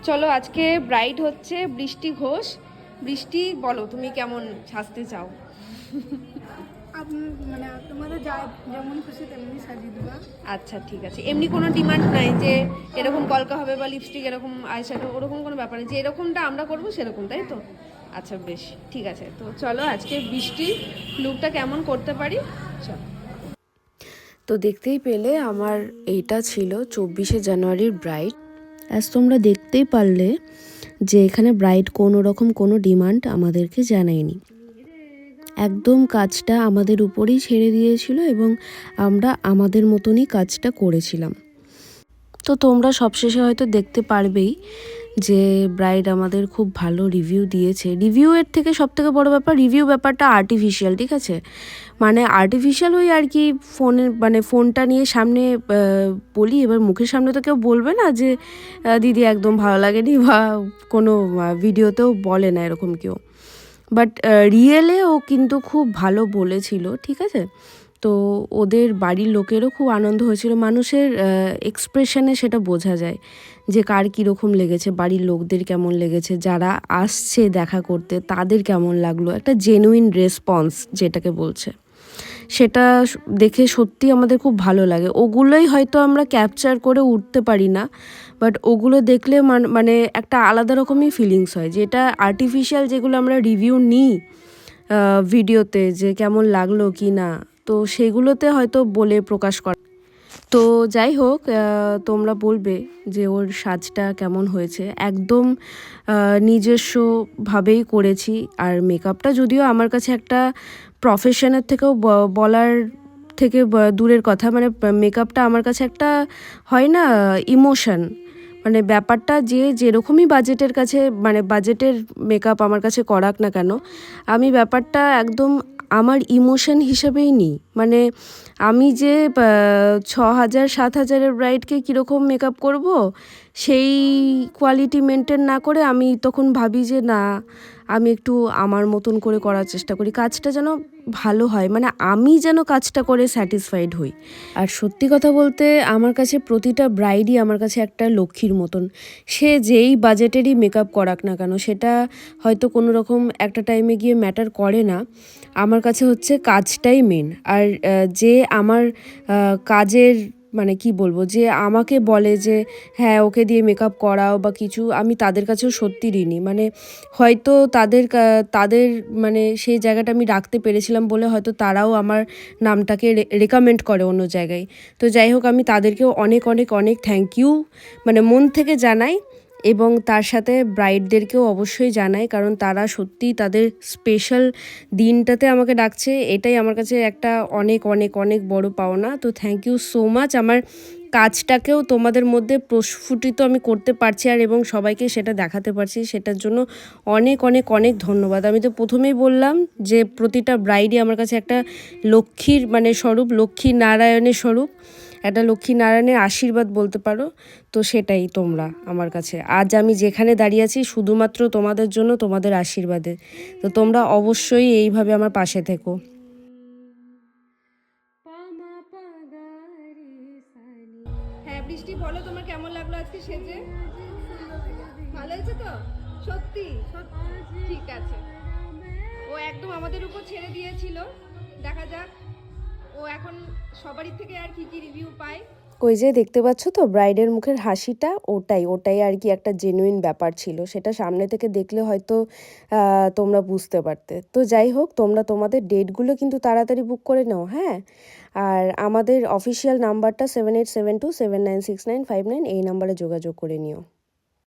চলো, আজকে ব্রাইড হচ্ছে বৃষ্টি ঘোষ। বৃষ্টি, বলো তুমি কেমন সাজতে চাও? মানে তোমাদের যেমন খুশি তেমনি সাজিয়ে দিবা। আচ্ছা ঠিক আছে, এমনি কোনো ডিমান্ড নাই যে এরকম কলকা হবে বা লিপস্টিক এরকম আইশ্যাডো ওরকম কোনো ব্যাপার নেই, যে এরকমটা আমরা করবো সেরকম, তাই তো? আচ্ছা বেশ ঠিক আছে, তো চলো আজকে বৃষ্টির লুকটা কেমন করতে পারি চলো। তো দেখতেই পেলে আমার এইটা ছিল 24শে জানুয়ারির ব্রাইড। অ্যাজ তোমরা দেখতেই পারলে যে এখানে ব্রাইড কোনো রকম কোনো ডিমান্ড আমাদেরকে জানায়নি, একদম কাজটা আমাদের উপরেই ছেড়ে দিয়েছিল এবং আমরা আমাদের মতনই কাজটা করেছিলাম। তো তোমরা সবশেষে হয়তো দেখতে পারবেই যে ব্রাইড আমাদের খুব ভালো রিভিউ দিয়েছে। রিভিউয়ের থেকে সবথেকে বড় ব্যাপার, রিভিউ ব্যাপারটা আর্টিফিশিয়াল, ঠিক আছে? মানে আর্টিফিশিয়াল ওই আর কি, ফোনের মানে ফোনটা নিয়ে সামনে বলি, এবার মুখের সামনে তো কেউ বলবে না যে দিদি একদম ভালো লাগেনি, বা কোনো ভিডিওতেও বলে না এরকম কেউ। বাট রিয়েলে ও কিন্তু খুব ভালো বলেছিল, ঠিক আছে? তো ওদের বাড়ির লোকেরও খুব আনন্দ হয়েছিল, মানুষের এক্সপ্রেশনে সেটা বোঝা যায় যে কার কীরকম লেগেছে, বাড়ির লোকদের কেমন লেগেছে, যারা আসছে দেখা করতে তাদের কেমন লাগলো, একটা জেনুইন রেসপন্স যেটাকে বলছে, সেটা দেখে সত্যি আমাদের খুব ভালো লাগে। ওগুলোই হয়তো আমরা ক্যাপচার করে উঠতে পারি না, বাট ওগুলো দেখলে মানে একটা আলাদা রকমই ফিলিংস হয়, যেটা আর্টিফিশিয়াল যেগুলো আমরা রিভিউ নিই ভিডিওতে যে কেমন লাগলো কি না, তো সেগুলোতে হয়তো বলে প্রকাশ করা। তো যাই হোক, তোমরা বলবে যে ওর সাজটা কেমন হয়েছে। একদম নিজস্বভাবেই করেছি, আর মেকআপটা যদিও আমার কাছে একটা প্রফেশনের থেকেও বলার থেকে দূরের কথা, মানে মেকআপটা আমার কাছে একটা হয় না ইমোশন, মানে ব্যাপারটা যে যেরকমই বাজেটের কাছে, মানে বাজেটের মেকআপ আমার কাছে করাক না কেন, আমি ব্যাপারটা একদম আমার ইমোশন হিসেবেই নিই। মানে আমি যে 6,000-7,000-এর ব্রাইডকে কীরকম মেকআপ করব, সেই কোয়ালিটি মেনটেন না করে আমি তখন ভাবি যে না, আমি একটু আমার মতন করে করার চেষ্টা করি, কাজটা যেন ভালো হয়, মানে আমি যেন কাজটা করে স্যাটিসফাইড হই। আর সত্যি কথা বলতে আমার কাছে প্রতিটা ব্রাইডই আমার কাছে একটা লক্ষ্মীর মতন, সে যেই বাজেটেরই মেকআপ করাক না কেন, সেটা হয়তো কোনো রকম একটা টাইমে গিয়ে ম্যাটার করে না। আমার কাছে হচ্ছে কাজটাই মেন। আর যে আমার কাজের মানে কি বলবো, যে আমাকে বলে যে হ্যাঁ ওকে দিয়ে মেকআপ করাও বা কিছু, আমি তাদের কাছেও সত্যি ঋণী। মানে হয়তো তাদের মানে সেই জায়গাটা আমি রাখতে পেরেছিলাম বলে হয়তো তারাও আমার নামটাকে রেকমেন্ড করে অন্য জায়গায়। তো যাই হোক, আমি তাদেরকেও অনেক অনেক অনেক থ্যাংক ইউ মানে মন থেকে জানাই, এবং তার সাথে ব্রাইডদেরকেও অবশ্যই জানাই, কারণ তারা সত্যিই তাদের স্পেশাল দিনটাতে আমাকে ডাকছে, এটাই আমার কাছে একটা অনেক অনেক অনেক বড় পাওনা। তো থ্যাংক ইউ সো মাচ। আমার কাজটাকেও তোমাদের মধ্যে প্রস্ফুটিত আমি করতে পারছি, আর এবং সবাইকে সেটা দেখাতে পারছি, সেটার জন্য অনেক অনেক অনেক ধন্যবাদ। আমি তো প্রথমেই বললাম যে প্রতিটা ব্রাইডই আমার কাছে একটা লক্ষ্মীর মানে স্বরূপ, লক্ষ্মী নারায়ণের স্বরূপ, একটা লক্ষ্মী নারায়ণের আশীর্বাদ বলতে পারো। তো সেটাই তোমরা আমার কাছে, আজ আমি যেখানে দাঁড়িয়ে আছি শুধুমাত্র তোমাদের জন্য, তোমাদের আশীর্বাদে। তো তোমরা অবশ্যই এইভাবে আমার পাশে থেকো। হ্যাঁ বৃষ্টি, বলো তোমার কেমন লাগলো আজকে সেজে? ভালো হয়েছে তো? সত্যি? ঠিক আছে, ও একদম আমাদের উপর ছেড়ে দিয়েছিল, দেখা যাক ও এখন সবারই থেকে আর কি কি রিভিউ পায়। ওই যে দেখতে পাচ্ছ তো ব্রাইডের মুখের হাসিটা, ওটাই আর কি একটা জেনুইন ব্যাপার ছিল, সেটা সামনে থেকে দেখলে হয়তো তোমরা বুঝতে পারতে। তো যাই হোক, তোমরা তোমাদের ডেটগুলো কিন্তু তাড়াতাড়ি বুক করে নাও, হ্যাঁ? আর আমাদের অফিসিয়াল নাম্বারটা 7872796959, এই নাম্বারে যোগাযোগ করে নিও।